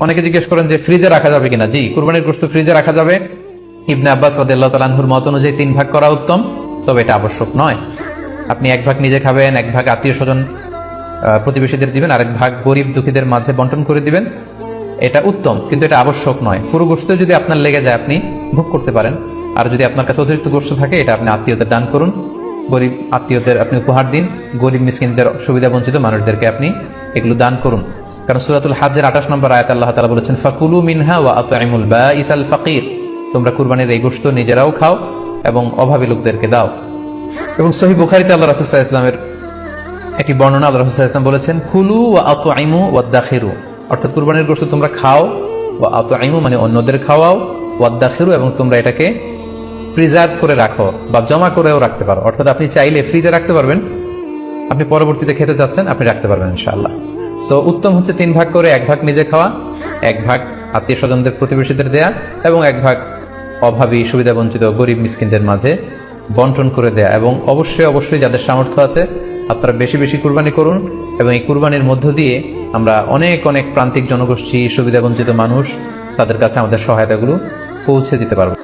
অনেকে জিজ্ঞেস করেন যে ফ্রিজে রাখা যাবে কিনা। জি, কুরবানির গোশত ফ্রিজে রাখা যাবে। ইবনে আব্বাস রাদিয়াল্লাহু তাআলা আনহুর মত অনুযায়ী 3 ভাগ করা উত্তম, তবে এটা আবশ্যক নয়। আপনি 1 ভাগ নিজে খাবেন, 1 ভাগ আত্মীয় স্বজন প্রতিবেশীদের দিবেন, আরেক ভাগ গরিব দুঃখীদের মাঝে বন্টন করে দিবেন। এটা উত্তম, কিন্তু এটা আবশ্যক নয়। পুরো গোশত যদি আপনার লেগে যায় আপনি ভোগ করতে পারেন, আর যদি আপনার কাছে অতিরিক্ত গোশত থাকে এটা আপনি আত্মীয়দের দান করুন, গরিব আত্মীয়দের আপনি উপহার দিন, গরিব মিসকিনদের, সুবিধা বঞ্চিত মানুষদেরকে আপনি এগুলো দান করুন। কারণ সূরাতুল হজ্জের 28 নম্বর আয়াত আল্লাহ তাআলা বলেছেন, ফাকুলু মিনহা ওয়া আত'ইমুল বাঈসাল ফাকির, তোমরা কুরবানির এই গোশত নিজেরাও খাও এবং অভাবী লোকদেরকে দাও। এবং সহিহ বুখারীতে আল্লাহ রাসূল সাল্লাল্লাহু আলাইহি ওয়াসাল্লামের একটি বর্ণনা, আল্লাহ রাসূল সাল্লাল্লাহু আলাইহি ওয়াসাল্লাম বলেছেন, কুলু ওয়া আত'ইমু ওয়াদাখিরু, অর্থাৎ কুরবানির গোশত তোমরা খাও, ওয়া আত'ইমু মানে অন্যদের খাওয়াও, ওয়াদাখিরু এবং তোমরা এটাকে প্রিজার্ভ করে রাখো বা জমা করেও রাখতে পারো। অর্থাৎ আপনি চাইলে ফ্রিজে রাখতে পারবেন, আপনি পরবর্তীতে খেতে চাচ্ছেন আপনি রাখতে পারবেন ইনশাআল্লাহ। সো উত্তম হচ্ছে 3 ভাগ করে 1 ভাগ নিজে খাওয়া, 1 ভাগ আত্মীয় স্বজনদের প্রতিবেশীদের দেয়া এবং 1 ভাগ অভাবী সুবিধা বঞ্চিত গরিব মিসকিনদের মাঝে বন্টন করে দেয়া। এবং অবশ্যই যাদের সামর্থ্য আছে আপনারা বেশি বেশি কুরবানি করুন, এবং এই কুরবানির মধ্য দিয়ে আমরা অনেক প্রান্তিক জনগোষ্ঠী, সুবিধা বঞ্চিত মানুষ, তাদের কাছে আমাদের সহায়তাগুলো পৌঁছে দিতে পারবো।